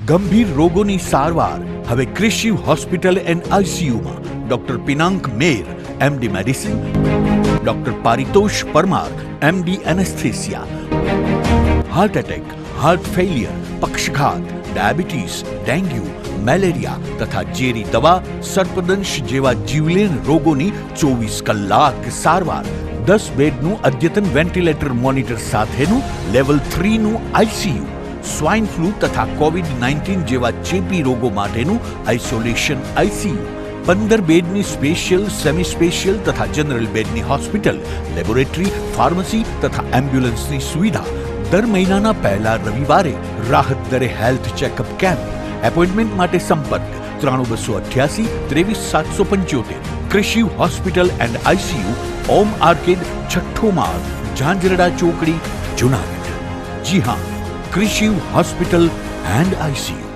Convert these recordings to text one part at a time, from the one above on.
ગંભીર રોગોની સારવાર હવે કૃષિ હોસ્પિટલ એન્ડ આઈસીયુમાં doctor Pinank Mer, MD medicine, doctor Paritosh Parmar, MD anaesthesia, heart attack, heart failure, પક્ષઘાત, ડાયાબિટીસ, ડેન્ગ્યુ, મેલેરિયા તથા ઝેરી દવા, સર્પદંશ જેવા જીવલેણ રોગોની 24 કલાક સારવાર, 10 બેડનું અદ્યતન વેન્ટિલેટર મોનિટર સાથેનું લેવલ 3નું આઈસીયુ, સ્વાઇન ફ્લૂ તથા કોવિડ-19 જેવા ચેપી રોગો માટેનું આઇસોલેશન આઈસીયુ, 15 બેડની સ્પેશિયલ, સેમી સ્પેશિયલ તથા જનરલ બેડની હોસ્પિટલ, લેબોરેટરી, ફાર્મસી તથા એમ્બ્યુલન્સની સુવિધા, દર મહિનાના પહેલા રવિવારે રાહત દરે હેલ્થ ચેકઅપ કેમ્પ. એપોઇન્ટમેન્ટ માટે સંપર્ક 9288 23775. કૃષિ hospital and ICU, Om arcade, છઠ્ઠો માળ, ઝાંઝરડા ચોકડી, જુનાગઢ. જી હા, કૃષિ હોસ્પિટલ એન્ડ આઈસીયુ.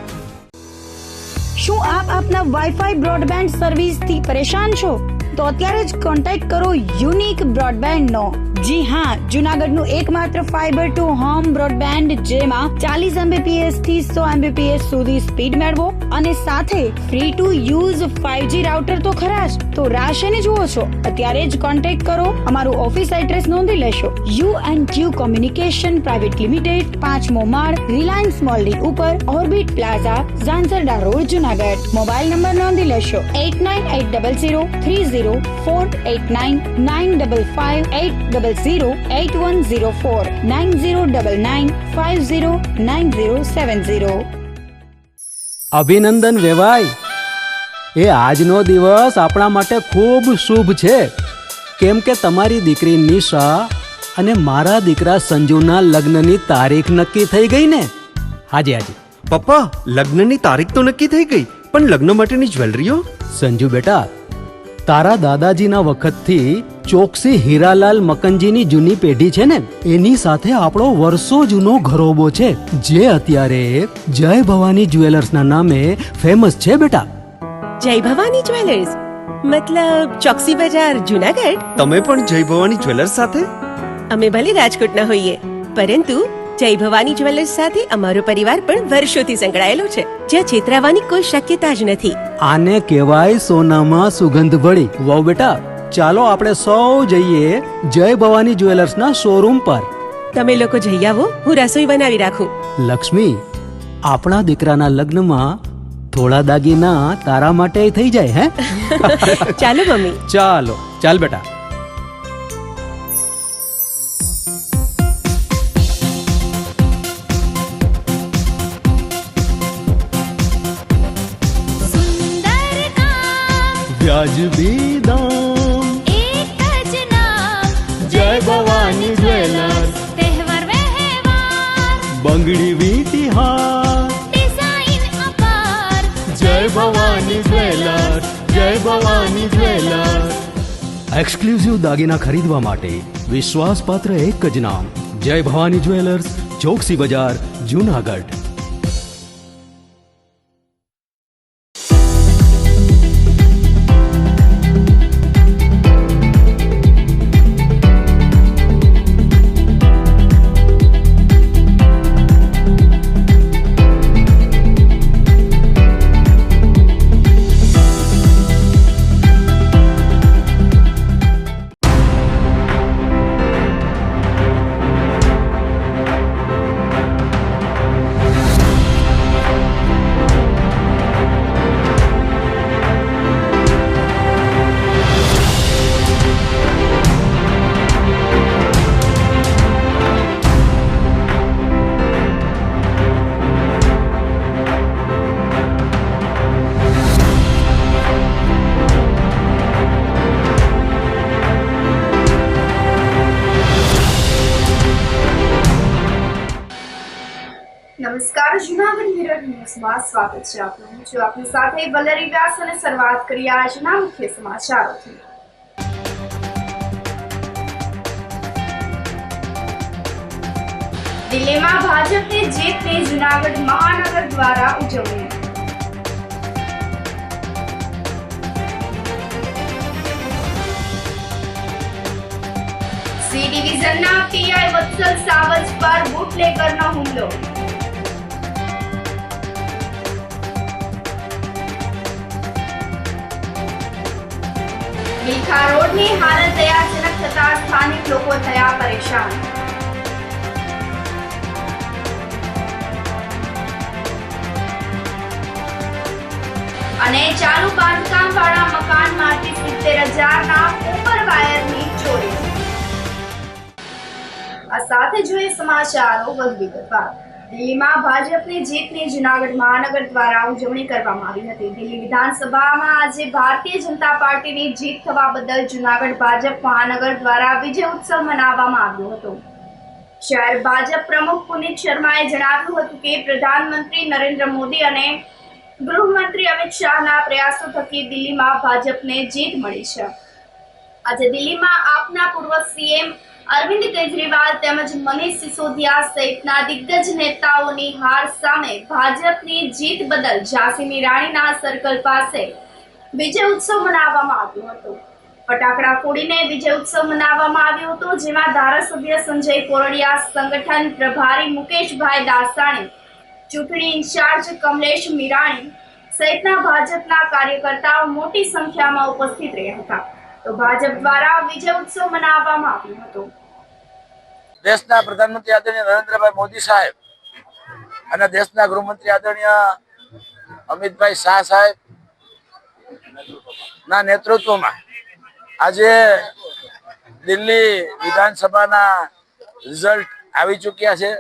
શું આપ આપના વાઈફાઈ બ્રોડબેન્ડ સર્વિસથી પરેશાન છો? તો અત્યારે જ કોન્ટેક્ટ કરો યુનિક બ્રોડબેન્ડ નો. જી હા, જુનાગઢનું એકમાત્ર ફાઈબર ટુ હોમ બ્રોડબેન્ડ, જેમાં 40 Mbps થી 100 Mbps સુધી સ્પીડ મેળવો અને સાથે free to use 5G router તો ખરા જ. તો રાહ શેની જુઓ છો? અત્યારે જ કોન્ટેક્ટ કરો. અમારું ઓફિસ એડ્રેસ નોંધી લેશો. U&Q કોમ્યુનિકેશન પ્રાઇવેટ લિમિટેડ, 5મો માળ, રિલાયન્સ મોલની ઉપર, orbit plaza, Zanzarda road, Junagadh. Mobile number નોંધી લેશો 89800304899558008104 9099509070. અભિનંદન વેવાય. એ આજનો દિવસ આપણા માટે ખૂબ શુભ છે, કેમ કે તમારી દીકરી નિશા અને મારા દીકરા સંજુના લગ્નની તારીખ નક્કી થઈ ગઈ ને. હાજી હાજી પપ્પા, લગ્નની તારીખ તો નક્કી થઈ ગઈ, પણ લગ્ન માટેની જ્વેલરીઓ? સંજુ બેટા, તારા દાદાજીના વખતથી ચોકસી હીરાલાલ મકનજીની જૂની પેઢી છે ને, એની સાથે આપણો વર્ષો જૂનો ઘરોબો છે, જે અત્યારે જય ભવાની જ્વેલર્સના નામે ફેમસ છે બેટા. જય ભવાની જ્વેલર્સ મતલબ ચોકસી બજાર, જુનાગઢ? તમે પણ જય ભવાની જ્વેલર્સ સાથે? અમે ભલે રાજકોટના હોઈએ, પરંતુ જય ભવાની જ્વેલર્સ સાથે અમારો પરિવાર પણ વર્ષોથી સંકળાયેલો છે, જ્યાં છેતરાવાની કોઈ શક્યતા જ નથી. આને કહેવાય સોનામાં સુગંધ ભળી. વાવ બેટા, ચાલો આપણે સૌ જઈએ જય ભવાની જ્વેલર્સના શોરૂમ પર. તમે લોકો જઈ આવો, હું રસોઈ બનાવી રાખું. લક્ષ્મી, આપણા દીકરાના લગ્નમાં થોડા દાગીના તારા માટે થઈ જાય. હે ચાલો મમ્મી. ચાલો ચાલ બેટા. વ્યાજબી દામ, એક જ નામ, જય ભવાની જ્વેલર્સ. તહેવાર વ્યવહાર, બંગડી વીંટી હાર, ડિઝાઇન અપાર, જય ભવાની જ્વેલર્સ, જય ભવાની જ્વેલર્સ. એક્સક્લુઝિવ દાગીના ખરીદવા માટે વિશ્વાસપાત્ર એક જ નામ, જય ભવાની જ્વેલર્સ, ચોકસી બજાર, જુનાગઢ. નમસ્કાર, જુનાગઢ મિરર ન્યૂઝમાં સ્વાગત છે આપનું. હું છું આપની સાથે વલરી વ્યાસ અને શરૂઆત કરીએ આજના મુખ્ય સમાચારોથી. દિલ્હીમાં ભાજપની જીતની જુનાગઢ મહાનગર દ્વારા ઉજવણી. સી ડિવિઝનના પીઆઈ વત્સલ સાવજ પર બુટલેગરનો હુમલો. મીઠા રોડની હાલત દયાજનક થતા સ્થાનિક લોકો થયા પરેશાન. અને ચાલુ બાંધકામ વાળા મકાનમાંથી 70,000ના કોપર વાયરની ચોરી. આ સાથે જોઈએ સમાચારો વધુ વિગતવાર. દિલ્હીમાં ભાજપની જીતની જૂનાગઢ મહાનગર દ્વારા ઉજવણી કરવામાં આવી હતી. દિલ્હી વિધાનસભામાં આજે ભારતીય જનતા પાર્ટીની જીત થવા બદલ જૂનાગઢ ભાજપ મહાનગર દ્વારા વિજય ઉત્સવ મનાવવામાં આવ્યો હતો. શહેર ભાજપ પ્રમુખ પુનિત શર્માએ જણાવ્યું હતું કે પ્રધાનમંત્રી નરેન્દ્ર મોદી અને ગૃહમંત્રી અમિત શાહના પ્રયાસો થકી દિલ્હીમાં ભાજપને જીત મળી છે. આજે દિલ્હીમાં આપના પૂર્વ સીએમ અરવિંદ કેજરીવાલ તેમજ મનીષ સિસોદિયા સહિતના દિગ્ગજ નેતાઓની હાર સામે ભાજપની જીત બદલ ઝાંસીની રાણીના સર્કલ પાસે વિજય ઉત્સવ મનાવવામાં આવ્યો હતો. ફટાકડા ફોડીને વિજય ઉત્સવ મનાવવામાં આવ્યો હતો, જેમાં ધારાસભ્ય સંજય કોરડિયા, સંગઠન પ્રભારી મુકેશભાઈ દાસાણી, ચૂંટણી ઇન્ચાર્જ કમલેશ મીરાણી સહિતના ભાજપના કાર્યકર્તાઓ મોટી સંખ્યામાં ઉપસ્થિત રહ્યા હતા. તો ભાજપ દ્વારા વિજય ઉત્સવ મનાવવામાં આવ્યો હતો. દેશના પ્રધાનમંત્રી આદરણીય નરેન્દ્રભાઈ મોદી સાહેબ અને દેશના ગૃહમંત્રી આદરણીય અમિતભાઈ શાહ સાહેબ ના નેતૃત્વમાં આજે દિલ્હી વિધાનસભાના રિઝલ્ટ આવી ચૂક્યા છે.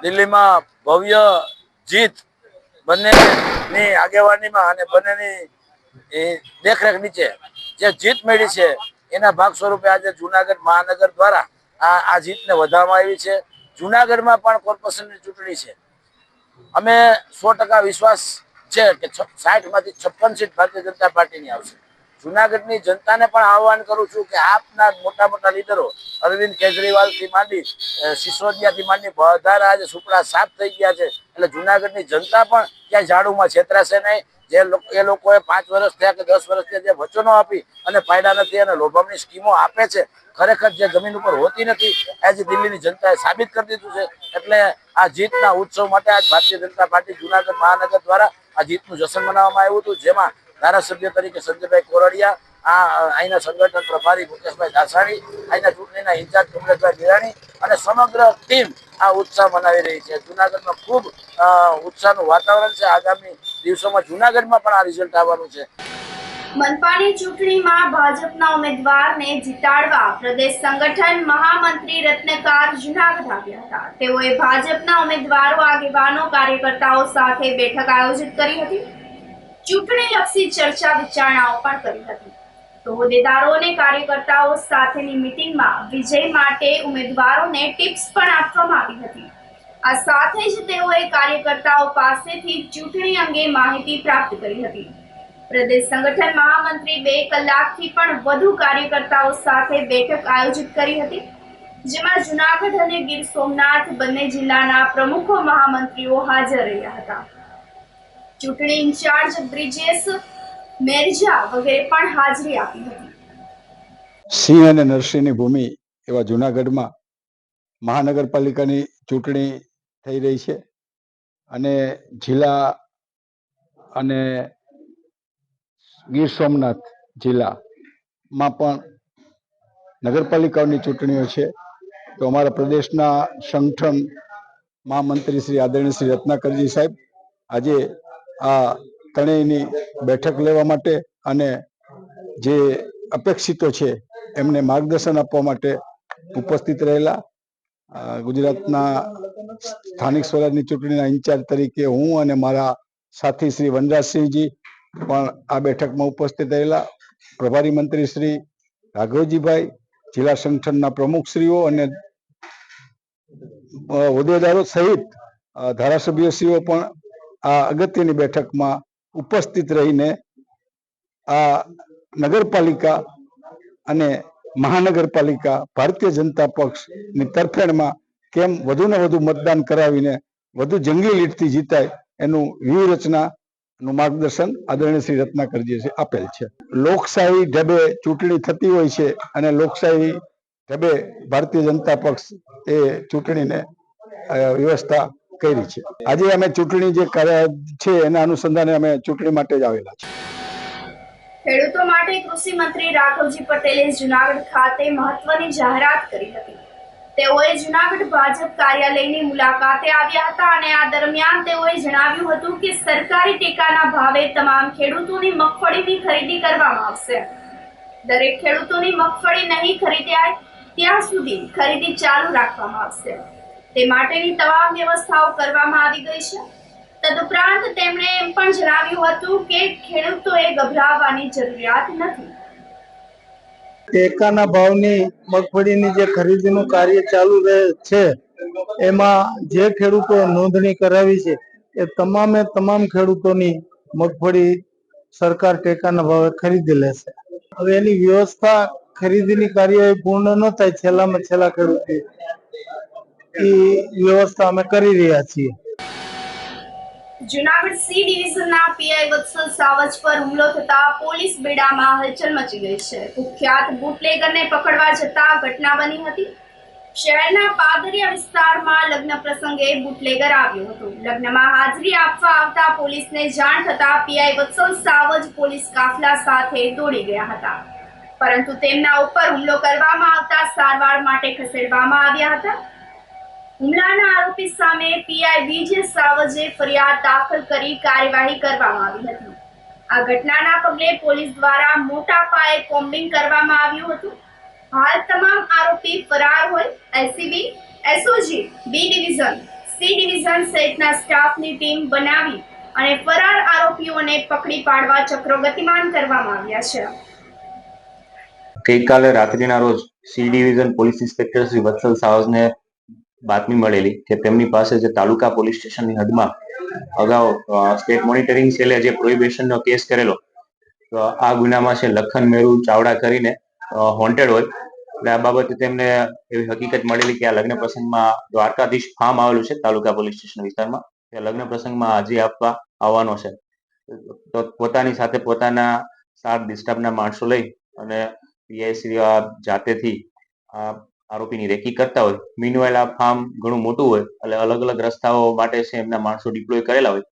દિલ્હીમાં ભવ્ય જીત બંનેની આગેવાનીમાં અને બંનેની દેખરેખ નીચે જે જીત મળી છે એના ભાગ સ્વરૂપે આજે જૂનાગઢ મહાનગર દ્વારા આ જીતને વધારવામાં આવી છે. જૂનાગઢમાં પણ કોર્પોરેશનની ચૂંટણી છે. અમે 100% વિશ્વાસ છે કે 60માંથી 56 સીટ ભારતીય જનતા પાર્ટીની આવશે. જૂનાગઢની જનતાને પણ આહ્વાન કરું છું કે આપના મોટા મોટા લીડરો અરવિંદ કેજરીવાલથી માંડી સિસોદિયાથી માંડી બધા આજે સુપડા સાફ થઈ ગયા છે. એટલે જૂનાગઢની જનતા પણ ક્યાંય ઝાડુમાં છેતરાશે નહીં. એ લોકોએ 5 વર્ષ થયા કે 10 વર્ષ થયા જે વચનો આપી અને ફાયદા નથી અને લોભામણી સ્કીમો આપે છે, ખરેખર જે જમીન ઉપર હોતી નથી, આજે દિલ્હીની જનતાએ સાબિત કરી દીધું છે. એટલે આ જીતના ઉત્સવ માટે આજ ભારતીય જનતા પાર્ટી જૂનાગઢ મહાનગર દ્વારા આ જીતનું જશ્ન મનાવવામાં આવ્યું હતું, જેમાં ધારાસભ્ય તરીકે સંજયભાઈ કોરડિયા, અહીંના સંગઠન પ્રભારી મુકેશભાઈ દાસાણી, અહીંના ચૂંટણીના ઇન્ચાર્જ કમલેશભાઈ મીરાણી અને સમગ્ર ટીમ આ ઉત્સાહ મનાવી રહી છે. જૂનાગઢમાં ખૂબ ઉત્સાહનું વાતાવરણ છે. આગામી દિવસોમાં જૂનાગઢમાં પણ આ રિઝલ્ટ આવવાનું છે. મનપાની ચૂંટણીમાં ભાજપના ઉમેદવારને જીતાડવા પ્રદેશ સંગઠન મહામંત્રી રત્નકાર જૂનાગઢ આવ્યા હતા. તેઓએ ભાજપના ઉમેદવારો, આગેવાનો, કાર્યકર્તાઓ સાથે બેઠક આયોજિત કરી હતી. ચૂંટણીલક્ષી ચર્ચા વિચારણાઓ પણ કરી હતી. તો હોદ્દેદારો અને કાર્યકર્તાઓ સાથેની મીટિંગમાં વિજય માટે ઉમેદવારોને ટિપ્સ પણ આપવામાં આવી હતી. આ સાથે જ તેઓએ કાર્યકર્તાઓ પાસેથી ચૂંટણી અંગે માહિતી પ્રાપ્ત કરી હતી. પ્રદેશ સંગઠન મહામંત્રી 2 કલાકથી પણ વધુ કાર્યકર્તાઓ સાથે બેઠક આયોજિત કરી હતી, જેમાં જૂનાગઢ અને ગીર સોમનાથ બંને જિલ્લાના પ્રમુખો મહામંત્રીઓ હાજર રહ્યા હતા. ચૂંટણી ઇન્ચાર્જ બ્રિજેશ મેરજા વગેરે પણ હાજરી આપી હતી. સિંહ અને નરસિંહની ભૂમિ એવા જૂનાગઢમાં મહાનગરપાલિકાની ચૂંટણી થઈ રહી છે અને જિલ્લા અને ગીર સોમનાથ જિલ્લામાં પણ નગરપાલિકાઓની ચૂંટણીઓ છે. તો અમારા પ્રદેશના સંગઠન મહામંત્રી શ્રી આદરણીય શ્રી રત્નાકરજી સાહેબ આજે આ ત્રણેયની બેઠક લેવા માટે અને જે અપેક્ષિતો છે એમને માર્ગદર્શન આપવા માટે ઉપસ્થિત રહેલા. ગુજરાતના સ્થાનિક સ્વરાજની ચૂંટણીના ઇન્ચાર્જ તરીકે હું અને મારા સાથી શ્રી વનરાજસિંહજી પણ આ બેઠકમાં ઉપસ્થિત રહેલા. પ્રભારી મંત્રી શ્રી રાઘવજીભાઈ, જિલ્લા સંગઠનના પ્રમુખશ્રીઓ અને હોદ્દેદારો સહિત ધારાસભ્યશ્રીઓ પણ આ અગત્યની બેઠકમાં ઉપસ્થિત રહીને આ નગરપાલિકા અને મહાનગરપાલિકા ભારતીય જનતા પક્ષની તરફેણમાં કેમ વધુને વધુ મતદાન કરાવીને વધુ જંગી લીડથી જીતાય એનું વ્યૂહરચનાનું માર્ગદર્શન આદરણીય શ્રી રત્નાકરજીએ આપેલ છે. લોકશાહી ઢબે ચૂંટણી થતી હોય છે અને લોકશાહી ઢબે ભારતીય જનતા પક્ષ એ ચૂંટણીને વ્યવસ્થા કરી છે. આજે અમે ચૂંટણી જે કાર્ય છે એના અનુસંધાને અમે ચૂંટણી માટે જ આવેલા છે. ખેડૂતો માટે કૃષિ મંત્રી રાઘવજી પટેલે જુનાગઢ ખાતે મહત્વની જાહેરાત કરી હતી. તેઓએ જુનાગઢ ભાજપ કાર્યાલયની મુલાકાતે આવ્યા હતા અને આ દરમિયાન તેઓએ જણાવ્યું હતું કે સરકારી ટેકાના ભાવે તમામ ખેડૂતોની મગફળીની ખરીદી કરવામાં આવશે. દરેક ખેડૂતોની મગફળી નહીં ખરીદાય ત્યાં સુધી ખરીદી ચાલુ રાખવામાં આવશે. તે માટેની તમામ વ્યવસ્થાઓ કરવામાં આવી ગઈ છે. તદુપરાંત તેમણે એમ પણ જણાવ્યું હતું કે ખેડૂતોએ ગભરાવાની જરૂરિયાત નથી. ટેકાના ભાવની મગફળીની જે ખરીદીનું કાર્ય ચાલુ છે એમાં જે ખેડૂતો નોંધણી કરાવી છે એ તમામ ખેડૂતોની મગફળી સરકાર ટેકાના ભાવે ખરીદી લેશે. હવે એની વ્યવસ્થા ખરીદીની કાર્યવાહી પૂર્ણ ન થાય છેલ્લામાં છેલ્લા ખેડૂત એ વ્યવસ્થા અમે કરી રહ્યા છીએ. જુનાગઢ સી ડિવિઝનના પીઆઈ વત્સલ સાવજ પર હુમલો થતા પોલીસ બેડામાં હલચલ મચી ગઈ છે. કુખ્યાત બુટલેગરને પકડવા જતા ઘટના બની હતી. શહેરના પાદરિયા વિસ્તારમાં લગ્ન પ્રસંગે બુટલેગર આવ્યો હતો. લગ્નમાં હાજરી આપવા આવતા પોલીસને જાણ થતા પીઆઈ વત્સલ સાવજ પોલીસ કાફલા સાથે દોડી ગયા હતા, પરંતુ તેમના ઉપર હુમલો કરવામાં આવતા સારવાર માટે ખસેડવામાં આવ્યા હતા. હુમલાના આરોપી સામે પીઆઈ વિજય સાવજે ફરિયાદ દાખલ કરી કાર્યવાહી કરવામાં આવી હતી. આ ઘટનાના પગલે પોલીસ દ્વારા મોટા પાયે કોમ્બિંગ કરવામાં આવ્યું હતું. હાલ તમામ આરોપી ફરાર હોય. ACB, SOG, B division, C division સહિતના સ્ટાફની ટીમ બનાવી અને ફરાર આરોપીઓને પકડી પાડવા ચક્રો ગતિમાન કરવામાં આવ્યા છે. ગઈકાલે રાત્રિના રોજ C division police inspector Shri Vatsal સાવજને બાતમી મળેલી કે તેમની પાસે જે તાલુકા પોલીસ સ્ટેશનની હદમાં અગાઉ સ્ટેટ મોનિટરિંગ સેલે જે પ્રોહિબિશનનો કેસ કરેલો, તો આ ગુનામાં છે લખન મેરુ ચાવડા કરીને હોન્ટેડ હોય. એટલે આ બાબતે તેમને એવી હકીકત મળેલી કે આ લગ્ન પ્રસંગમાં દ્વારકાધીશ ફાર્મ આવેલું છે તાલુકા પોલીસ સ્ટેશન વિસ્તારમાં, તે લગ્ન પ્રસંગમાં હાજરી આપવા આવવાનો છે. તો પોતાની સાથે પોતાના 7 ડિસ્ટર્બના માણસો લઈ અને પીઆઈ શ્રી જાતેથી આ આરોપીની રેકી કરતા હોય. મીનવાઇલ આ ફાર્મ ઘણું મોટું હોય એટલે અલગ અલગ રસ્તાઓ માટે છે એમના માણસો ડિપ્લોય કરેલા હોય.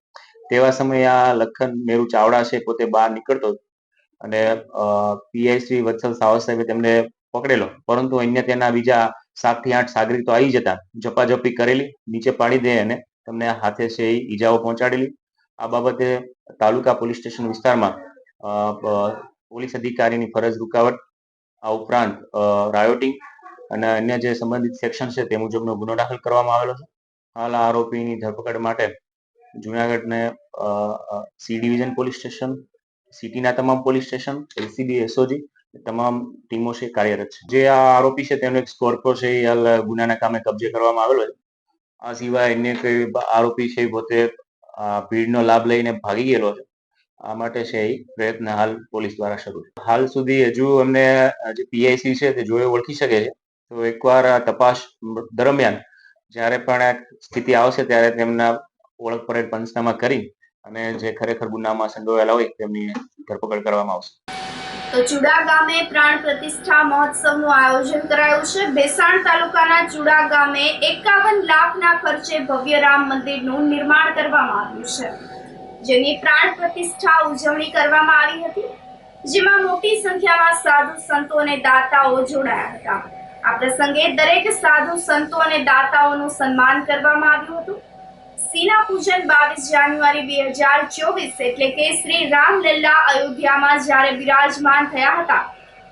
તેવા સમયે આ લખન મેરુ ચાવડા છે પોતે બહાર નીકળતો અને પીઆઈ શ્રી વત્સલ સાવજ સાહેબે તેમને પકડેલો, પરંતુ અન્ય તેના બીજા 7 થી 8 સાગરીતો આવી જતા ઝપાઝપી કરેલી, નીચે પાડી દે અને તેમને હાથે છે ઈજાઓ પહોંચાડેલી. આ બાબતે તાલુકા પોલીસ સ્ટેશન વિસ્તારમાં પોલીસ અધિકારીની ફરજ રૂકાવટ, આ ઉપરાંત રાયોટિંગ અને અન્ય જે સંબંધિત સેક્શન છે તે મુજબનો ગુનો દાખલ કરવામાં આવેલો છે. હાલ આરોપીની ધરપકડ માટે જુનાગઢને સી ડિવિઝન પોલીસ સ્ટેશન, સિટીના તમામ પોલીસ સ્ટેશન, એલસીબી, એસઓજી તમામ ટીમો છે કાર્યરત છે. જે આ આરોપી છે તેનો એક સ્કોર્પિયો છે એ હાલ ગુનાના કામે કબજે કરવામાં આવેલો છે. આ સિવાય અન્ય કોઈ આરોપી છે પોતે ભીડનો લાભ લઈને ભાગી ગયેલો છે. આ માટે છે એ પ્રયત્ન હાલ પોલીસ દ્વારા શરૂ છે. હાલ સુધી હજુ અમને જે પીઆઈસી છે તે જોડે ઓળખી શકે છે. તો એકવાર તપાસ દરમિયાન જ્યારે પણ સ્થિતિ આવશે ત્યારે તેમના ઓળખ પરેડ પંચનામા કરી અને જે ખરેખર ગુનામાં સંડોવાયેલા હોય તેમની ધરપકડ કરવામાં આવશે. તો ચુડા ગામે પ્રાણ પ્રતિષ્ઠા મહોત્સવનું આયોજન કરાયું છે. ભેસાણ તાલુકાના ચુડા ગામે 51 લાખના ખર્ચે ભવ્ય રામ મંદિરનું નિર્માણ કરવામાં આવ્યું છે, જેની પ્રાણ પ્રતિષ્ઠા ઉજવણી કરવામાં આવી હતી, જેમાં મોટી સંખ્યામાં સાધુ સંતો અને દાતાઓ જોડાયા હતા. આ પ્રસંગે દરેક સાધુ સંતો અને દાતાઓનું સન્માન કરવામાં આવ્યું હતું. સીના પૂજન 22 જાન્યુઆરી 2024 એટલે કે શ્રી રામલલ્લા અયોધ્યામાં જ્યારે બિરાજમાન થયા હતા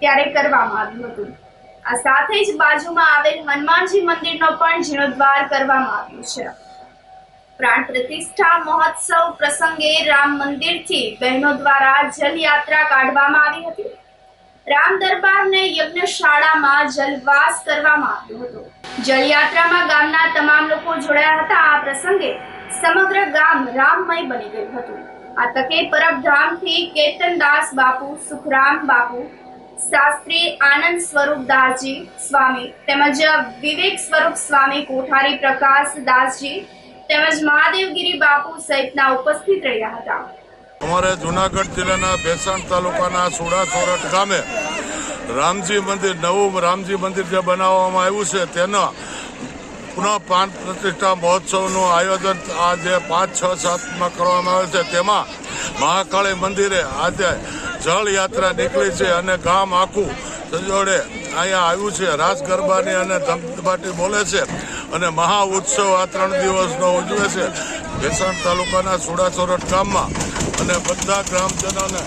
ત્યારે કરવામાં આવ્યું હતું. આ સાથે જ બાજુમાં આવેલ હનુમાનજી મંદિરનો પણ જીર્ણોદ્ધાર કરવામાં આવ્યો છે. પ્રાણ પ્રતિષ્ઠા મહોત્સવ પ્રસંગે રામ મંદિરથી બહેનો દ્વારા જલયાત્રા કાઢવામાં આવી હતી. રામ દરબારને યજ્ઞશાળામાં જલવાસ કરવામાં આવ્યો હતો. જલયાત્રામાં ગામના તમામ લોકો જોડાયા હતા. આ પ્રસંગે સમગ્ર ગામ રામમય બની ગયું હતું. આ તકે પરબધામથી કેતનદાસ બાપુ, સુખરામ બાપુ, શાસ્ત્રી આનંદ સ્વરૂપ દાસજી સ્વામી તેમજ વિવેક સ્વરૂપ સ્વામી, કોઠારી પ્રકાશ દાસજી તેમજ મહાદેવગીરી બાપુ સહિતના ઉપસ્થિત રહ્યા હતા. અમારે જુનાગઢ જિલ્લાના ભેસાણ તાલુકાના સુડા સોરઠ ગામે રામજી મંદિર, નવું રામજી મંદિર જે બનાવવામાં આવ્યું છે તેના પુનઃ પ્રાણ પ્રતિષ્ઠા મહોત્સવનું આયોજન આજે 5, 6, 7માં કરવામાં આવે છે. તેમાં મહાકાળી મંદિરે આજે જળ યાત્રા નીકળી છે અને ગામ આખું સંજોડે અહીંયા આવ્યું છે. રાસ ગરબાની અને ધમધમાટી બોલે છે અને મહા ઉત્સવ આ 3 દિવસનો ઉજવે છે ભેસાણ તાલુકાના સુડાસોરઠ ગામમાં. અને બધા ગ્રામજનોને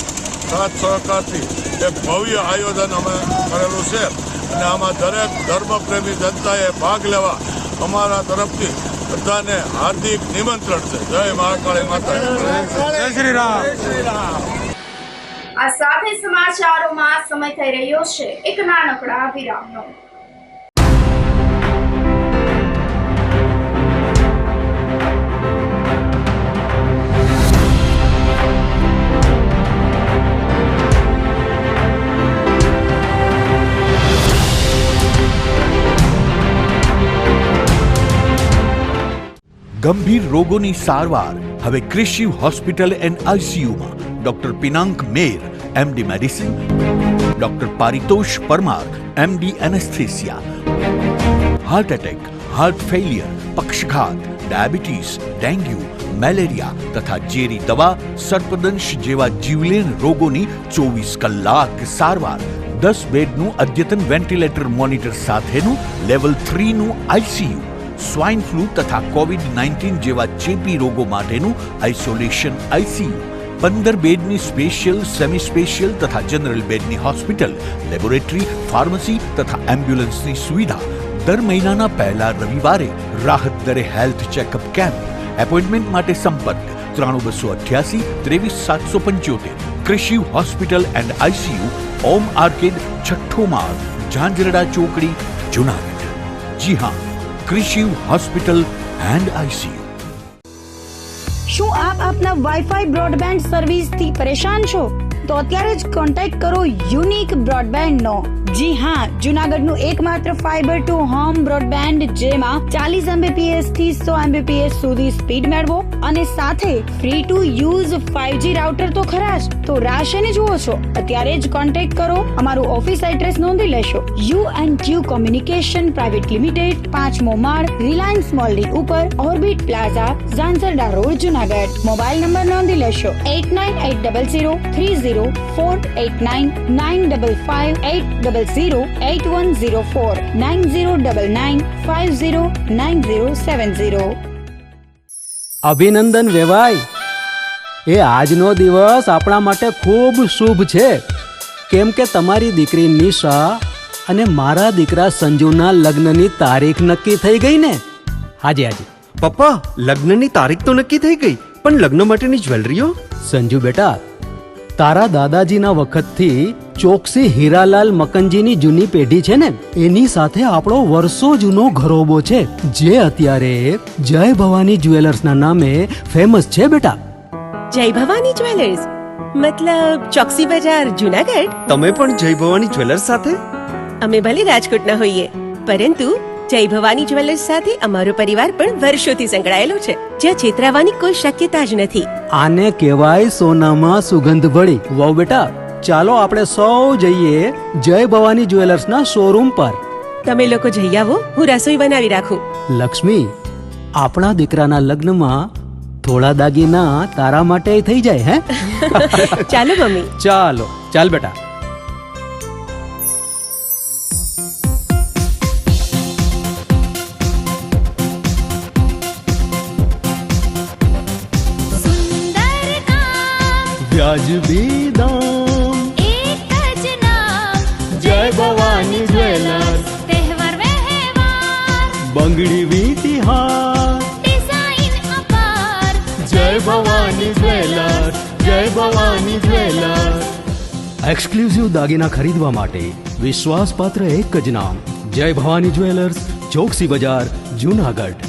સાથ સહકારથી એક ભવ્ય આયોજન અમે કરેલું છે અને આમાં દરેક ધર્મપ્રેમી જનતાએ ભાગ લેવા અમારા તરફથી બધાને હાર્દિક નિમંત્રણ છે. જય મહાકાળી માતા, જય શ્રી રામ. આ સાથે સમાચારોમાં સમય થઈ રહ્યો છે એક નાનકડા વિરામનો. ગંભીર રોગોની સારવાર હવે ક્રિશિવ હોસ્પિટલ એન્ડ આઈસીયુમાં doctor Pinank Mer MD medicine, doctor Paritosh Parmar MD anaesthesia, heart attack, heart failure, પક્ષઘાત, ડાયાબિટીસ, ડેન્ગ્યુ, મેલેરિયા તથા ઝેરી દવા, સર્પદંશ જેવા જીવલેણ રોગોની 24 કલાક સારવાર. 10 બેડનું અદ્યતન વેન્ટિલેટર મોનિટર સાથેનું લેવલ 3નું આઈસીયુ, સ્વાઇન ફ્લૂ તથા કોવિડ-19 જેવા ચેપી રોગો માટેનું આઇસોલેશન આઈસીયુ, 15 બેડની સ્પેશિયલ, સેમી સ્પેશિયલ તથા જનરલ બેડની હોસ્પિટલ, લેબોરેટરી, ફાર્મસી તથા એમ્બ્યુલન્સની સુવિધા. દર મહિનાના પહેલા રવિવારે રાહત દરે હેલ્થ ચેકઅપ કેમ્પ. એપોઇન્ટમેન્ટ માટે સંપર્ક 9288 23775. Krishiv hospital and ICU, Om arcade, છઠ્ઠો માળ, ઝાંઝરડા ચોકડી, જુનાગઢ. જી હા, ક્રિશિવ હોસ્પિટલ એન્ડ આઈસીયુ. શું આપ આપના વાઈફાઈ બ્રોડબેન્ડ સર્વિસથી પરેશાન છો? તો અત્યારે જ કોન્ટેક્ટ કરો યુનિક બ્રોડબેન્ડનો. જી હા, જુનાગઢનું એકમાત્ર ફાઈબર ટુ હોમ બ્રોડબેન્ડ જેમાં 40 Mbps થી 100 Mbps સુધી સ્પીડ મેળવો અને સાથે free to use 5G router તો ખરા જ. તો રાહ શેની જુઓ છો? અત્યારે જ કોન્ટેક્ટ કરો. અમારું ઓફિસ એડ્રેસ નોંધી લેશો. U&Q કોમ્યુનિકેશન પ્રાઇવેટ લિમિટેડ, 5મો માળ, રિલાયન્સ મોલની ઉપર, orbit plaza, Zanzarda road, Junagadh. Mobile number નોંધી લેશો 89803048995580808104 9099509070. અભિનંદન વેવાય. એ આજનો દિવસ આપણા માટે ખૂબ શુભ છે, કેમ કે તમારી દીકરી નિશા અને મારા દીકરા સંજુના લગ્નની તારીખ નક્કી થઈ ગઈ ને. હાજી હાજી પપ્પા, લગ્નની તારીખ તો નક્કી થઈ ગઈ, પણ લગ્ન માટેની જ્વેલરીઓ? સંજુ બેટા, તારા દાદાજીના વખતથી ચોકસી હીરાલાલ મકનજીની જૂની પેઢી છે ને, એની સાથે આપણો વર્ષો જૂનો ઘરોબો છે, જે અત્યારે જય ભવાની જ્વેલર્સના નામે ફેમસ છે બેટા. જય ભવાની જ્વેલર્સ મતલબ ચોકસી બજાર, જુનાગઢ? તમે પણ જય ભવાની જ્વેલર્સ સાથે? અમે ભલે રાજકોટના હોઈએ, પરંતુ જય ભવાની જ્વેલર્સ સાથે અમારો પરિવાર પણ વર્ષોથી સંકળાયેલો છે, જ્યાં છેતરાવાની કોઈ શક્યતા જ નથી. આને કહેવાય સોનામાં સુગંધ ભળી. વાવ બેટા, ચાલો આપણે સૌ જઈએ જય ભવાની જ્વેલર્સના શોરૂમ પર. તમે લોકો જઈ આવો, હું રસોઈ બનાવી રાખું. લક્ષ્મી, આપણા દીકરાના લગ્નમાં થોડા દાગીના તારા માટે થઈ જાય. હે ચાલો મમ્મી. ચાલો ચાલ બેટા. સુંદર કામ વ્યાજબી દામ, એક જ નામ જય ભવાની જ્વેલર્સ. તહેવાર વ્યવહાર બંગડી વીટી હાર, ડિઝાઇન અપાર જય ભવાની જ્વેલર્સ, જય ભવાની જ્વેલર્સ. એક્સક્લુઝિવ દાગીના ખરીદવા માટે વિશ્વાસપાત્ર એક જ નામ, જય ભવાની જ્વેલર્સ, ચોકસી બજાર, જુનાગઢ.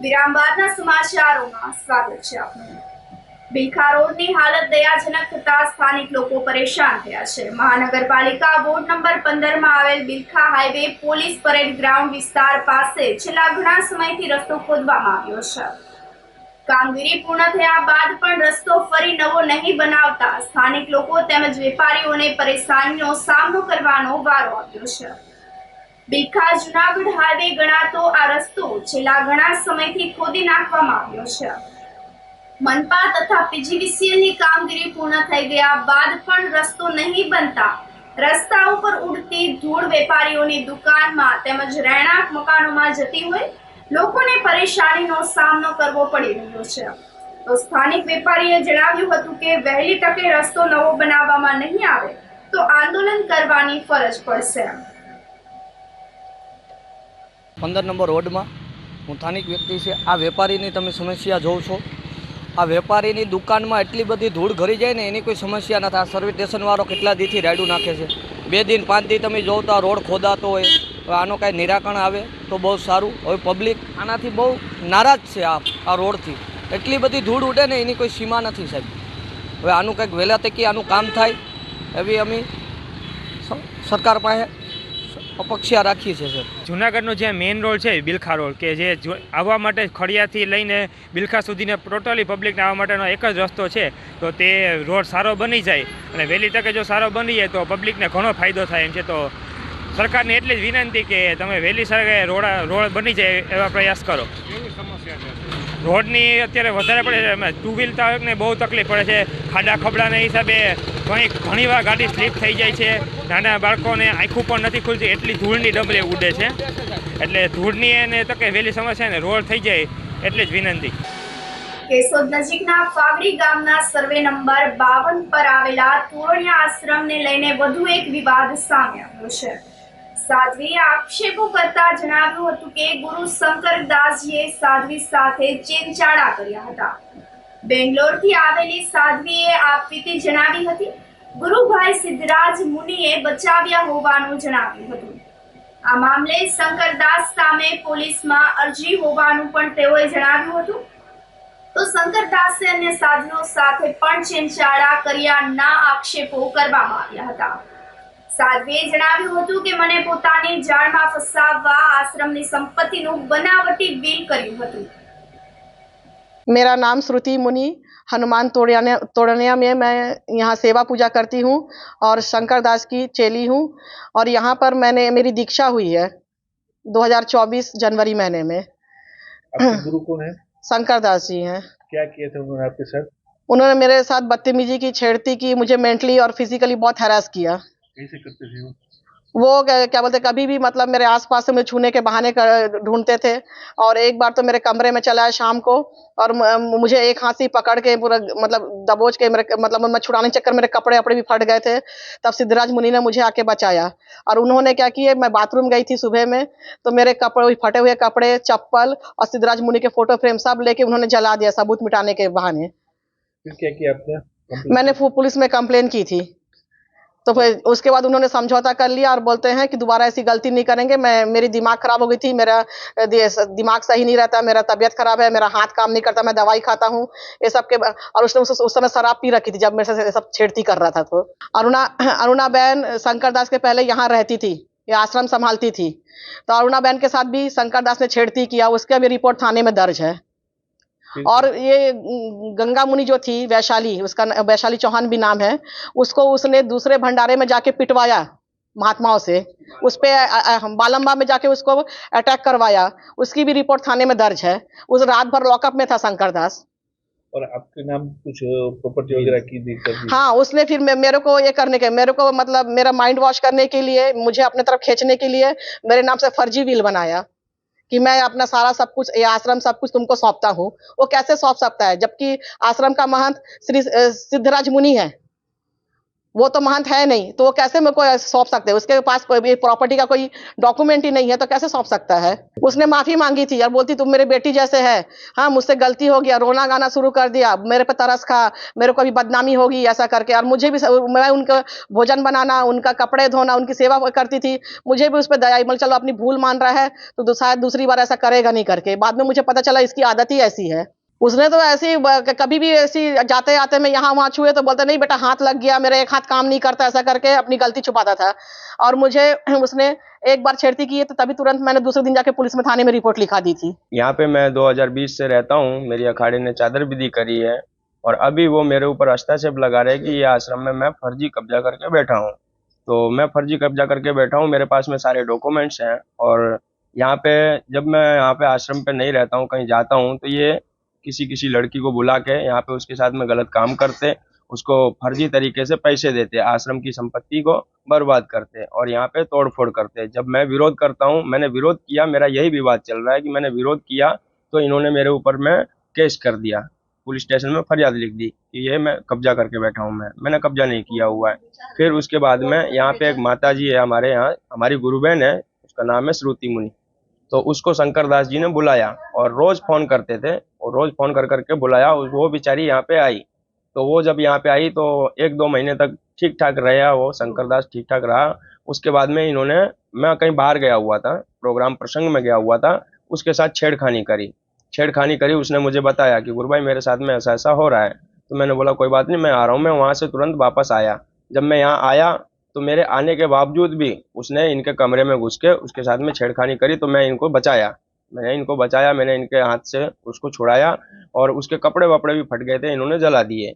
વિરામ બાદના સમાચારોમાં સ્વાગત છે આપનું. બિલખા રોડની હાલત દયાજનક થતા સ્થાનિક લોકો પરેશાન થયા છે. મહાનગરપાલિકા વોર્ડ નંબર 15 માં આવેલ Bilkha highway police parade ground વિસ્તાર પાસે છેલ્લા ઘણા સમયથી રસ્તો ખોદવામાં આવ્યો છે. કામગીરી પૂર્ણ થયા બાદ પણ રસ્તો ફરી નવો નહીં બનાવતા સ્થાનિક લોકો તેમજ વેપારીઓને પરેશાનીનો સામનો કરવાનો વારો આવ્યો છે. બિલખા જુનાગઢ હાઈવે ગણાતો આ રસ્તો છેલ્લા ઘણા સમયથી ખોદી નાખવામાં આવ્યો છે. મનપા તથા પીજીવીસીએલની કામગીરી પૂર્ણ થઈ ગયા બાદ પણ રસ્તો નહીં બનતા રસ્તા ઉપર ઉડતી ધૂળ વેપારીઓની દુકાનમાં તેમજ રહેણાંક મકાનોમાં જતી હોય લોકોને પરેશાનીનો સામનો કરવો પડી રહ્યો છે. તો સ્થાનિક વેપારીએ જણાવ્યું હતું કે વહેલી તકે રસ્તો નવો બનાવવામાં નહીં આવે તો આંદોલન કરવાની ફરજ પડશે. 15 નંબર રોડમાં હું સ્થાનિક વ્યક્તિ છે. આ વેપારીની તમે સમસ્યા જોવો છો. આ વેપારીની દુકાનમાં એટલી બધી ધૂળ ઘરી જાય ને એની કોઈ સમસ્યા નથી. આ સર્વિસ સ્ટેશનવાળો કેટલા દીથી રાયડું નાખે છે. 2 દિન 5 દી તમે જોવો તો આ રોડ ખોદાતો હોય. હવે આનો કાંઈ નિરાકરણ આવે તો બહુ સારું. હવે પબ્લિક આનાથી બહુ નારાજ છે. આ રોડથી એટલી બધી ધૂળ ઉડે ને એની કોઈ સીમા નથી સાહેબ. હવે આનું કંઈક વહેલા તકી આનું કામ થાય એવી અમે સરકાર પાસે અપેક્ષા રાખીએ છીએ સર. જુનાગઢનો જે મેઇન રોડ છે બિલખા રોડ કે જે આવવા માટે ખડિયાથી લઈને બિલખા સુધીને ટોટલી પબ્લિકને આવવા માટેનો એક જ રસ્તો છે. તો તે રોડ સારો બની જાય અને વહેલી તકે જો સારો બની જાય તો પબ્લિકને ઘણો ફાયદો થાય એમ છે. તો સરકારને એટલી જ વિનંતી કે તમે વહેલી તકે રોડ બની જાય એવા પ્રયાસ કરો. રોડની અત્યારે વધારે પડે છે. 2 વ્હીલરને બહુ તકલીફ પડે છે. ખાડા ખબડાના હિસાબે ઘણીવાર ગાડી સ્લીપ થઈ જાય છે. નાના બાળકોને આંખું પણ નથી ખુલતી એટલી ધૂળની ડબરે ઉડે છે. એટલે ધૂળની એને તકે વહેલી સમસ્યા ને રોડ થઈ જાય એટલી જ વિનંતી. કેશોદ નજીકના ફાવડી ગામના સર્વે નંબર 52 પર આવેલા તોરણિયા આશ્રમને લઈને વધુ એક વિવાદ સામે આવ્યો છે. સાધ્વીએ આક્ષેપો કરતા જણાવ્યું હતું કે ગુરુ શંકરદાસજીએ સાધ્વી સાથે ચેનચાળા કર્યા હતા. બેંગ્લોરથી આવેલી સાધ્વીએ આપવીતી જણાવી હતી. ગુરુભાઈ સિદ્ધરાજ મુનિએ બચાવ્યા હોવાનું જણાવ્યું હતું. આ મામલે શંકરદાસ સામે પોલીસમાં અરજી હોવાનું પણ તેઓએ જણાવ્યું હતું. તો શંકરદાસે અન્ય સાધનો સાથે પણ ચેનચાળા કર્યાના આક્ષેપો કરવામાં આવ્યા હતા. સાધ્વીએ જણાવ્યું હતું કે મને પોતાની જાળમાં ફસાવવા આશ્રમની સંપત્તિનું બનાવટી બિલ કર્યું હતું. मेरा नाम श्रुति मुनि हनुमान तोड़निया में मैं यहाँ सेवा पूजा करती हूँ और शंकर दास की चेली हूँ और यहाँ पर मेरी दीक्षा हुई है 2024 जनवरी महीने में. आपके गुरु कौन है? शंकर दास जी हैं. क्या किए थे उन्होंने आपके साथ? उन्होंने मेरे साथ बदतमीजी की, छेड़ती की, मुझे मेंटली और फिजिकली बहुत हैरास किया. कैसे करते थे वो क्या बोलते कभी भी मतलब मेरे आसपास से मुझे छूने के बहाने ढूंढते थे. और एक बार तो मेरे कमरे में चला है शाम को और मुझे एक हाथ से पकड़ के पूरा मतलब दबोच के मेरे मतलब मैं छुड़ाने के चक्कर मेरे कपड़े वपड़े भी फट गए थे. तब सिद्धराज मुनि ने मुझे आके बचाया. और उन्होंने क्या किया, मैं बाथरूम गई थी सुबह में तो मेरे कपड़े फटे हुए कपड़े, चप्पल और सिद्धराज मुनि के फोटो फ्रेम सब लेके उन्होंने जला दिया सबूत मिटाने के बहाने. फिर क्या किया आपने? मैंने पुलिस में कंप्लेन की थी. तो फिर उसके बाद उन्होंने समझौता कर लिया और बोलते हैं कि दोबारा ऐसी गलती नहीं करेंगे. मेरी दिमाग खराब हो गई थी, मेरा दिमाग सही नहीं रहता, मेरा तबीयत खराब है, मेरा हाथ काम नहीं करता, मैं दवाई खाता हूँ ये सब के. और उसने उस समय शराब पी रखी थी जब मेरे से सब छेड़ती कर रहा था. तो अरुणा बहन शंकर दास के पहले यहाँ रहती थी, ये आश्रम संभालती थी. तो अरुणा बहन के साथ भी शंकर दास ने छेड़ती किया. उसका भी रिपोर्ट थाने में दर्ज है. और ये गंगा मुनि जो थी वैशाली, उसका वैशाली चौहान भी नाम है, उसको उसने दूसरे भंडारे में जाके पिटवाया महात्माओं से. उस पे बालंबा में जाके उसको अटैक करवाया. उसकी भी रिपोर्ट थाने में दर्ज है. उस रात भर लॉकअप में था शंकर दास. और आपके नाम कुछ प्रॉपर्टी वगैरह की दिक्कत? हाँ, उसने फिर मेरे को ये करने के, मेरे को मतलब मेरा माइंड वॉश करने के लिए, मुझे अपने तरफ खींचने के लिए मेरे नाम से फर्जी विल बनाया कि मैं अपना सारा सब कुछ, ये आश्रम सब कुछ तुमको सौंपता हूँ. वो कैसे सौंप सकता है जबकि आश्रम का महंत श्री सिद्धराज मुनि है, वो तो महंत है नहीं. तो वो कैसे मेरे को सौंप सकते हैं? उसके पास कोई प्रॉपर्टी का कोई डॉक्यूमेंट ही नहीं है तो कैसे सौंप सकता है? उसने माफी मांगी थी और बोलती तुम मेरे बेटी जैसे है. हाँ, मुझसे गलती हो गया, रोना गाना शुरू कर दिया, मेरे पे तरस खा, मेरे को भी बदनामी होगी ऐसा करके. और मुझे भी, मैं उनका भोजन बनाना, उनका कपड़े धोना, उनकी सेवा करती थी. मुझे भी उस पर दया, मतलब चलो अपनी भूल मान रहा है तो शायद दूसरी बार ऐसा करेगा नहीं करके. बाद में मुझे पता चला इसकी आदत ही ऐसी है. उसने तो ऐसे ही कभी भी ऐसी जाते आते मैं यहाँ वहाँ छुए तो बोलता नहीं बेटा हाथ लग गया, मेरा एक हाथ काम नहीं करता, ऐसा करके अपनी गलती छुपाता था। और मुझे उसने एक बार छेड़ती की है तो तभी तुरंत मैंने दूसरे दिन जाके पुलिस में थाने में रिपोर्ट लिखा दी थी। यहाँ पे मैं 2020 से रहता हूँ, मेरी अखाड़े ने चादर विधि करी है और अभी वो मेरे ऊपर हस्तक्षेप लगा रहे कि ये आश्रम में मैं फर्जी कब्जा करके बैठा हूँ। तो मैं फर्जी कब्जा करके बैठा हूँ, मेरे पास में सारे डॉक्यूमेंट्स हैं और यहाँ पे जब मैं यहाँ पे आश्रम पे नहीं रहता हूँ, कहीं जाता हूँ तो ये किसी लड़की को बुला के यहाँ पे उसके साथ में गलत काम करते, उसको फर्जी तरीके से पैसे देते, आश्रम की संपत्ति को बर्बाद करते और यहाँ पे तोड़फोड़ करते। जब मैं विरोध करता हूँ, मैंने विरोध किया, मेरा यही विवाद चल रहा है कि मैंने विरोध किया तो इन्होंने मेरे ऊपर में केस कर दिया, पुलिस स्टेशन में फरियाद लिख दी कि ये मैं कब्जा करके बैठा हूँ। मैंने कब्जा नहीं किया हुआ है। फिर उसके बाद में यहाँ पे एक माता जी है हमारे यहाँ, हमारी गुरु बहन है, उसका नाम है श्रुति मुनि। तो उसको शंकर दास जी ने बुलाया और रोज फोन करते थे और रोज फोन कर करके बुलाया। वो बेचारी यहाँ पे आई, तो वो जब यहाँ पे आई तो 1-2 महीने तक ठीक ठाक रहा, वो शंकर दास ठीक ठाक रहा। उसके बाद में इन्होंने, मैं कहीं बाहर गया हुआ था, प्रोग्राम प्रसंग में गया हुआ था, उसके साथ छेड़खानी करी। उसने मुझे बताया कि गुरु भाई मेरे साथ में ऐसा ऐसा हो रहा है। तो मैंने बोला कोई बात नहीं, मैं आ रहा हूँ। मैं वहाँ से तुरंत वापस आया। जब मैं यहाँ आया तो मेरे आने के बावजूद भी उसने इनके कमरे में घुस के उसके साथ में छेड़खानी करी। तो मैंने इनको बचाया, मैंने इनके हाथ से उसको छुड़ाया और उसके कपड़े वपड़े भी फट गए थे, इन्होंने जला दिए।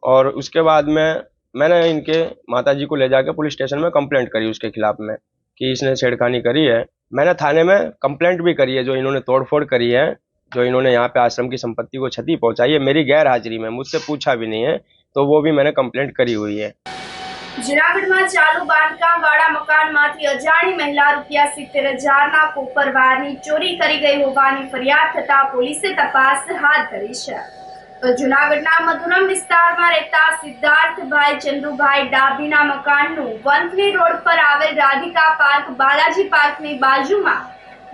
और उसके बाद में मैंने इनके माताजी को ले जाके पुलिस स्टेशन में कंप्लेंट करी उसके खिलाफ में कि इसने छेड़खानी करी है। मैंने थाने में कंप्लेंट भी करी है, जो इन्होंने तोड़फोड़ करी है, जो इन्होंने यहाँ पे आश्रम की संपत्ति को क्षति पहुंचाई है मेरी गैर हाजिरी में, मुझसे पूछा भी नहीं है, तो वो भी मैंने कंप्लेंट करी हुई है। જૂનાગઢમાં ચાલુ બાંધકામ વાળા મકાનમાંથી અજાણી મહિલા ₹70,000ના કોપર વાયરની ચોરી કરી ગઈ હોવાની ફરિયાદ થતા પોલીસે તપાસ હાથ ધરી છે। તો જૂનાગઢના મધુરમ વિસ્તારમાં રહેતા સિદ્ધાર્થભાઈ ચંદુભાઈ ડાભીના મકાનનું વંથલી રોડ પર આવેલ રાધિકા પાર્ક બાલાજી પાર્કની બાજુમાં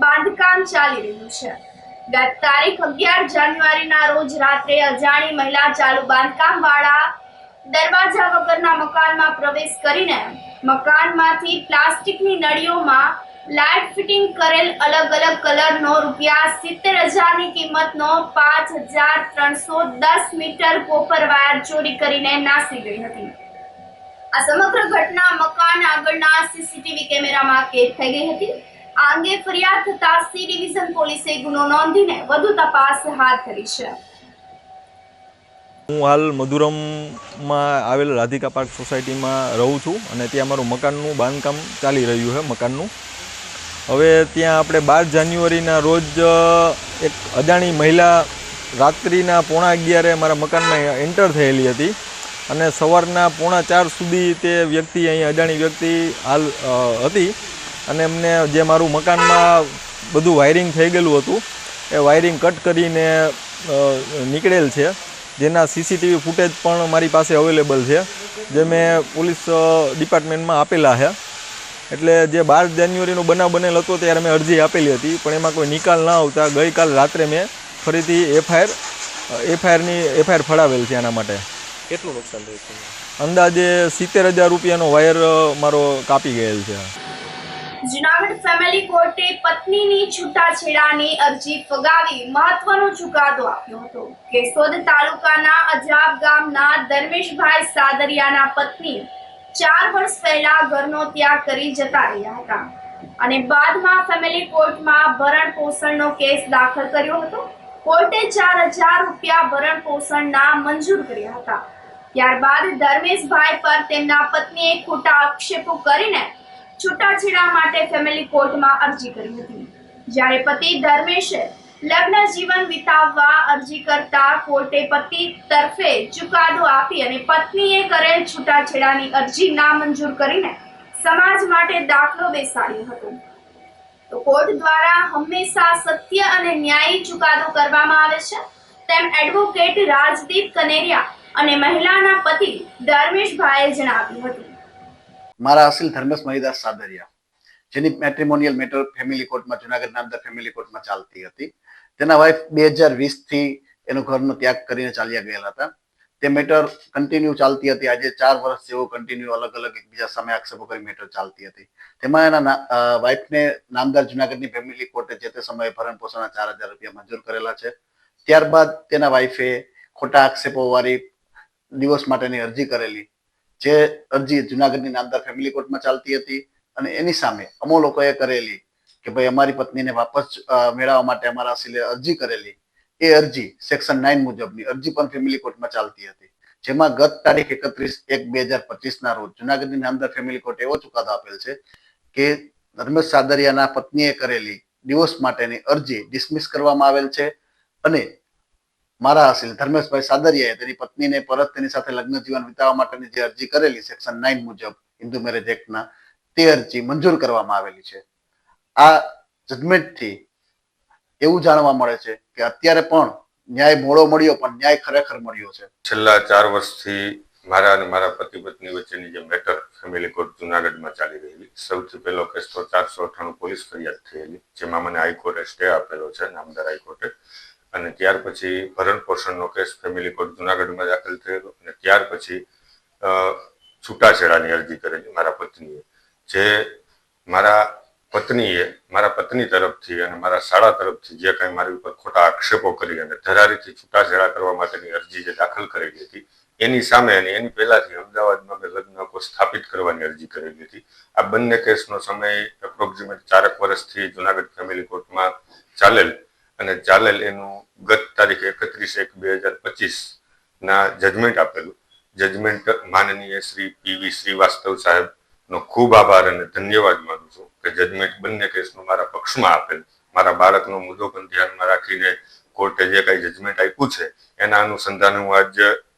બાંધકામ ચાલી રહ્યું છે। ગત તારીખ 11 જાન્યુઆરીના રોજ રાત્રે અજાણી મહિલા ચાલુ બાંધકામ વાળા દરવાજા વગરના મકાનમાં પ્રવેશ કરીને મકાનમાંથી પ્લાસ્ટિકની નળીઓમાં લાઇટ ફિટિંગ કરેલ અલગ અલગ કલરનો ₹70,000ની કિંમતનો 5,310 મીટર કોપર વાયર ચોરી કરીને નાસી ગઈ હતી। આ સમગ્ર ઘટના મકાન આગળના સીસીટીવી કેમેરામાં કેદ થઈ ગઈ હતી। આ અંગે ફરિયાદ થતા સી ડિવિઝન પોલીસે ગુનો નોંધીને વધુ તપાસ હાથ ધરી છે। હું હાલ મધુરમમાં આવેલ રાધિકા પાર્ક સોસાયટીમાં રહું છું અને ત્યાં મારું મકાનનું બાંધકામ ચાલી રહ્યું છે મકાનનું। હવે ત્યાં આપણે 12 જાન્યુઆરીના રોજ એક અજાણી મહિલા રાત્રિના 11:15 મારા મકાનમાં એન્ટર થયેલી હતી અને સવારના 3:45 સુધી તે વ્યક્તિ અહીં અજાણી વ્યક્તિ હાલ હતી અને એમને જે મારું મકાનમાં બધું વાયરિંગ થઈ ગયેલું હતું એ વાયરિંગ કટ કરીને નીકળેલ છે, જેના સીસીટીવી ફૂટેજ પણ મારી પાસે અવેલેબલ છે, જે મેં પોલીસ ડિપાર્ટમેન્ટમાં આપેલા છે। એટલે જે 12 જાન્યુઆરીનો બનાવ બનેલ હતો ત્યારે મેં અરજી આપેલી હતી, પણ એમાં કોઈ નિકાલ ના આવતા ગઈકાલ રાત્રે મેં ફરીથી એફઆઈઆર ફળાવેલ છે એના માટે। કેટલું નુકસાન થયું છે? અંદાજે ₹70,000નો વાયર મારો કાપી ગયેલ છે। જૂનાગઢ ફેમિલી કોર્ટે પત્નીની છૂટાછેડાની અરજી ફગાવી મહત્વનો ચુકાદો આપ્યો હતો। કેશોદ તાલુકાના અજાબ ગામના ધર્મેશભાઈ સાદરિયાના પત્ની 4 વર્ષ પહેલા ઘરનો ત્યાગ કરી જતા રહ્યા હતા અને બાદમાં ફેમિલી કોર્ટમાં ભરણ પોષણનો કેસ દાખલ કર્યો હતો। કોર્ટે ₹4,000 ભરણ પોષણના મંજૂર કર્યા હતા। ત્યારબાદ ધર્મેશભાઈ પર તેમના પત્નીએ ખોટા આક્ષેપો કરીને છૂટાછેડા માટે ફેમિલી કોર્ટમાં અરજી કરી હતી। જ્યારે પતિ ધર્મેશે લગ્ન જીવન વિતાવવા અરજી કરતા કોર્ટે પતિ તરફે ચુકાદો આપી અને પત્નીએ કરેલ છૂટાછેડાની અરજી નામંજૂર કરીને સમાજ માટે દાખલો બેસાડ્યો હતો। તો કોર્ટ દ્વારા હંમેશા સત્ય અને ન્યાયી ચુકાદો કરવામાં આવે છે તેમ એડવોકેટ રાજદીપ કનેરિયા અને મહિલાના પતિ ધર્મેશભાઈએ જણાવ્યું હતું। મારા અસીલ ધર્મેશ મહિદાસ સાદરિયા, જેની મેટ્રિમોનિયલ મેટર ફેમિલી કોર્ટમાં જૂનાગઢ નામદાર ફેમિલી કોર્ટમાં ચાલતી હતી, તેના વાઇફ 2020થી એનો ઘરનો ત્યાગ કરીને ચાલ્યા ગયેલા હતા। તે મેટર કન્ટિન્યુ ચાલતી હતી। આજે 4 વર્ષ જેવો કન્ટિન્યુ અલગ અલગ એકબીજા સામે આક્ષેપો કરી મેટર ચાલતી હતી। તેમાં એના વાઇફને નામદાર જૂનાગઢની ફેમિલી કોર્ટે જે તે સમયે ભરણ પોષણના ₹4,000 મંજૂર કરેલા છે। ત્યારબાદ તેના વાઈફે ખોટા આક્ષેપોવાળી ડિવોર્સ માટેની અરજી કરેલી, જે અરજી જુનાગઢની નામદાર ફેમિલી કોર્ટમાં ચાલતી હતી અને એની સામે અમો લોકોએ કરેલી કે ભાઈ અમારી પત્નીને વાપસ મેળવવા માટે અમારા અસીલે અરજી કરેલી, એ અરજી સેક્શન 9 મુજબની અરજી પણ ફેમિલી કોર્ટમાં ચાલતી હતી, જેમાં ગત તારીખ 31/1/2025 ના રોજ જુનાગઢની નામદાર ફેમિલી કોર્ટે એવો ચુકાદો આપેલ છે કે ધર્મેશ સાદરિયાના પત્નીએ કરેલી ડિવોર્સ માટેની અરજી ડિસમિસ કરવામાં આવેલ છે અને મારા અસીલ ધર્મેશભાઈ સાદરિયાએ તેની પત્નીને પરત તેની સાથે લગ્ન જીવન વિતાવવા માટેની જે અરજી કરેલી સેક્શન 9 મુજબ હિન્દુ મેરેજ એક્ટના, તે અરજી મંજૂર કરવામાં આવેલી છે. આ જજમેન્ટથી એવું જાણવા મળે છે કે અત્યારે પણ ન્યાય મોડો મળ્યો પણ ન્યાય ખરેખર મળ્યો છે. છેલ્લા 4 વર્ષથી મારા અને મારા પતિ પત્ની વચ્ચેની જે મેટર ફેમિલી કોર્ટ જુનાગઢમાં ચાલી રહેલી, સૌથી પહેલો કેસ તો 498 પોલીસ ફરિયાદ થયેલી, જેમાં મને હાઈકોર્ટે સ્ટે આપેલો છે નામદાર હાઈકોર્ટે, અને ત્યાર પછી ભરણ પોષણનો કેસ ફેમિલી કોર્ટ જુનાગઢમાં દાખલ થયેલો અને ત્યાર પછી છૂટાછેડાની અરજી કરેલી મારા પત્નીએ, જે મારા પત્ની તરફથી અને મારા શાળા તરફથી જે કંઈ મારી ઉપર ખોટા આક્ષેપો કરી અને ધરારીથી છૂટાછેડા કરવા માટેની અરજી જે દાખલ કરેલી હતી, એની સામે અને એની પહેલાથી અમદાવાદમાં મેં લગ્ન સ્થાપિત કરવાની અરજી કરેલી હતી. આ બંને કેસનો સમય એપ્રોક્સિમેટ 4 વર્ષથી જુનાગઢ ફેમિલી કોર્ટમાં ચાલેલ એનું ગત તારીખ 31/1/2025 ના જજમેન્ટ આપેલું. જજમેન્ટ માનનીય શ્રી PV શ્રીવાસ્તવ સાહેબનો ખૂબ આભાર અને ધન્યવાદ માનું છું કે જજમેન્ટ બંને કેસનું મારા પક્ષમાં આપેલ. મારા બાળકનો મુદ્દો પણ ધ્યાનમાં રાખીને કોર્ટે જે કંઈ જજમેન્ટ આપ્યું છે એના અનુસંધાને હું આજ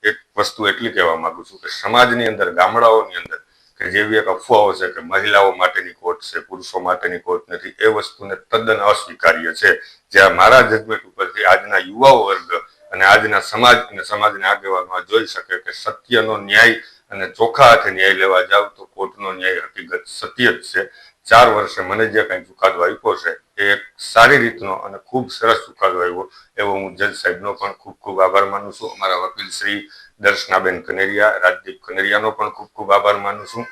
એક વસ્તુ એટલી કહેવા માંગુ છું કે સમાજની અંદર, ગામડાઓની અંદર કે જેવી એક અફવાઓ છે કે મહિલાઓ માટેની કોર્ટ છે, પુરુષો માટેની કોર્ટ નથી, એ વસ્તુને તદ્દન અસ્વીકાર્ય છે. જ્યાં મારા જજમેન્ટ ઉપરથી આજના યુવાઓ વર્ગ અને આજના સમાજ અને સમાજના આગેવાનો જોઈ શકે કે સત્યનો ન્યાય અને ચોખ્ખા હાથે ન્યાય લેવા જાવ તો કોર્ટનો ન્યાય હકીકત સત્ય જ છે. 4 વર્ષે મને જે કંઈ ચુકાદો આપ્યો છે એ એક સારી રીતનો અને ખૂબ સરસ ચુકાદો આવ્યો, એવો હું જજ સાહેબનો પણ ખૂબ ખૂબ આભાર માનું છું. અમારા વકીલ શ્રી દર્શનાબેન કનેરિયા, રાજદીપ કનેરિયાનો પણ ખૂબ ખૂબ આભાર માનું છું.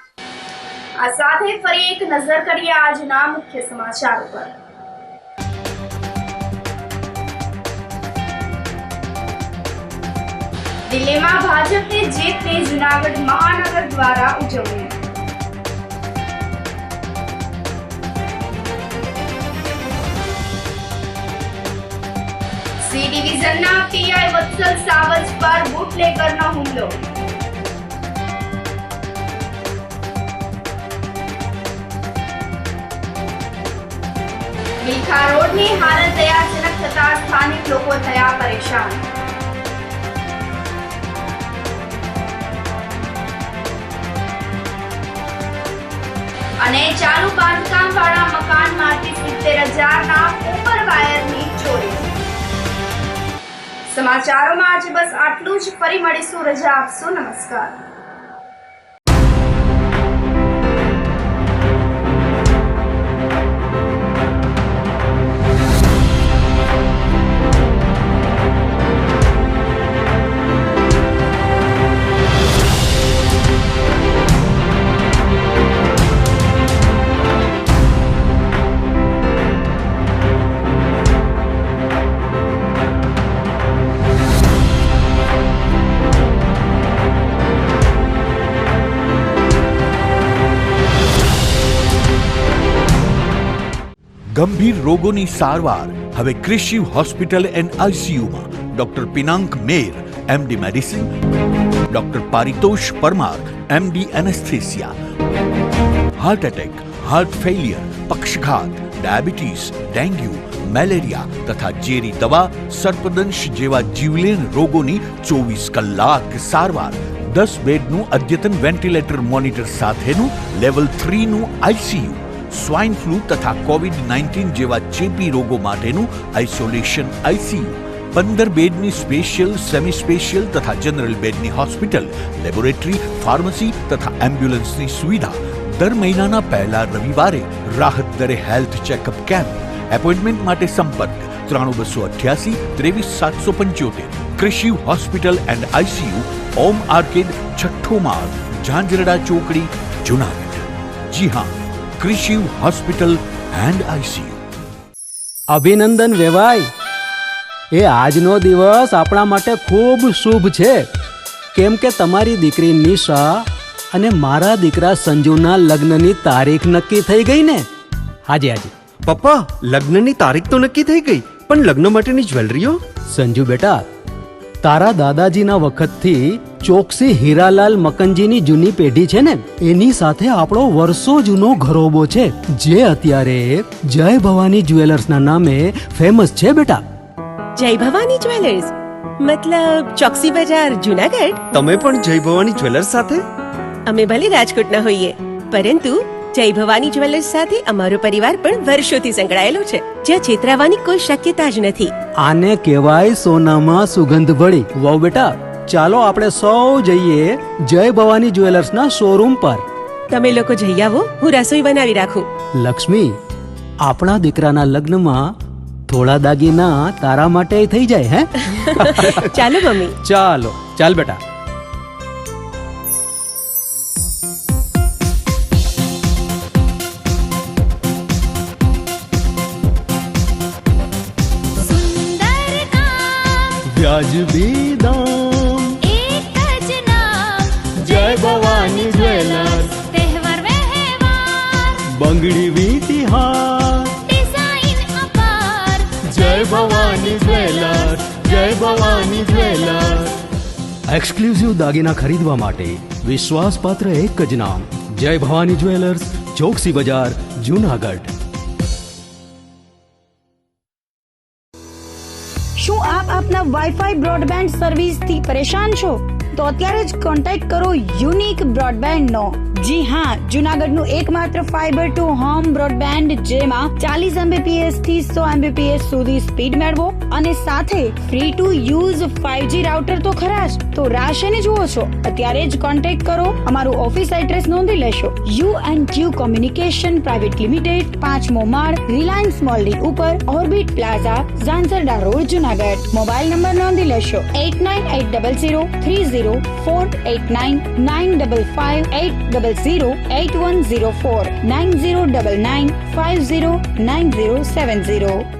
આ સાથે ફરી એક નજર કરીએ આજના મુખ્ય સમાચાર પર. દિલ્હીમાં ભાજપની જીતની જુનાગઢ મહાનગર દ્વારા ઉજવણી. સી ડિવિઝનના પીઆઈ વત્સલ સાવજ પર બુટલેગરનો હુમલો. બિલખા રોડની હાલત દયાજનક થતા સ્થાનિક લોકો થયા પરેશાન. અને ચાલુ બાંધકામ વાળા મકાનમાંથી 70,000ના કોપર વાયરની ચોરી. સમાચારોમાં આજે બસ આટલું જ. ફરી મળીશું. રજા આપશો. નમસ્કાર. ગંભીર રોગોની સારવાર હવે ક્રિશિવ હોસ્પિટલ એન્ડ આઈસીયુમાં doctor Pinank Mer MD medicine, doctor Paritosh Parmar MD anaesthesia, heart attack, heart failure, પક્ષઘાત, ડાયાબિટીસ, ડેન્ગ્યુ, મેલેરિયા તથા ઝેરી દવા, સર્પદંશ જેવા જીવલેણ રોગોની 24 કલાક સારવાર. 10 બેડનું અદ્યતન વેન્ટિલેટર મોનિટર સાથેનું લેવલ 3નું આઈસીયુ, સ્વાઇન ફ્લૂ તથા COVID-19 જેવા ચેપી રોગો માટેનું આઇસોલેશન આઈસીયુ, 15 બેડની સ્પેશિયલ, સેમી સ્પેશિયલ તથા જનરલ બેડની હોસ્પિટલ, લેબોરેટરી, ફાર્મસી તથા એમ્બ્યુલન્સની સુવિધા. દર મહિનાના પહેલા રવિવારે રાહત દરે હેલ્થ ચેકઅપ કેમ્પ. એપોઇન્ટમેન્ટ માટે સંપર્ક 9288 23775. Krishiv hospital and ICU, Om arcade, છઠ્ઠો માળ, ઝાંઝરડા ચોકડી, જુનાગઢ. જી હા, ક્રિશિવ હોસ્પિટલ એન્ડ આઈસીયુ. અભિનંદન વેવાય. એ આજનો દિવસ આપણા માટે ખૂબ શુભ છે, કેમ કે તમારી દીકરી નિશા અને મારા દીકરા સંજુના લગ્નની તારીખ નક્કી થઈ ગઈ ને. હાજી હાજી. પપ્પા, લગ્નની તારીખ તો નક્કી થઈ ગઈ, પણ લગ્ન માટેની જ્વેલરીઓ? સંજુ બેટા, તારા દાદાજીના વખતથી ચોકસી હીરાલાલ મકનજીની જૂની પેઢી છે ને, એની સાથે આપણો વર્ષો જૂનો ઘરોબો છે, જે અત્યારે જય ભવાની જ્વેલર્સના નામે ફેમસ છે બેટા. જય ભવાની જ્વેલર્સ મતલબ ચોકસી બજાર જુનાગઢ? તમે પણ જય ભવાની જ્વેલર્સ સાથે? અમે ભલે રાજકોટના હોઈએ, પરંતુ જય ભવાની જ્વેલર્સ સાથે અમારો પરિવાર પણ વર્ષોથી સંકળાયેલો છે, જ્યાં છેતરાવાની કોઈ શક્યતા જ નથી. આને કહેવાય સોનામાં સુગંધ ભળી. વાવ બેટા, ચાલો આપણે સૌ જઈએ જય ભવાની જ્વેલર્સના શોરૂમ પર. તમે લોકો જઈ આવો, હું રસોઈ બનાવી રાખું. લક્ષ્મી, આપણા દીકરાના લગ્નમાં થોડા દાગીના તારા માટે થઈ જાય. હે ચાલો મમ્મી. ચાલો ચાલ બેટા. વ્યાજબી દામ, એક જ નામ, જય ભવાની જ્વેલર્સ. તહેવાર વ્યવહાર, બંગડી વીટી હાર, ડિઝાઇન અપાર, જય ભવાની જ્વેલર્સ, જય ભવાની જ્વેલર્સ. એક્સક્લુઝિવ દાગીના ખરીદવા માટે વિશ્વાસપાત્ર એક જ નામ, જય ભવાની જ્વેલર્સ, ચોકસી બજાર, જૂનાગઢ. શું આપ આપના વાઈફાઈ બ્રોડબેન્ડ સર્વિસથી પરેશાન છો? તો અત્યારે જ કોન્ટેક્ટ કરો યુનિક બ્રોડબેન્ડ નો. જી હા, જુનાગઢનું એકમાત્ર ફાઈબર ટુ હોમ બ્રોડબેન્ડ, જેમાં 40 Mbps થી 100 Mbps સુધી સ્પીડ મેળવો અને સાથે free to use 5G router તો ખરા જ. તો રાહ શેની જુઓ છો? અત્યારે જ કોન્ટેક્ટ કરો. અમારું ઓફિસ એડ્રેસ નોંધી લેશો. U&Q કોમ્યુનિકેશન પ્રાઇવેટ લિમિટેડ, 5મો માળ, રિલાયન્સ મોલની ઉપર, orbit plaza, Zanzarda road, Junagadh. Mobile number નોંધી લેશો 89800304899955800810 9099509070.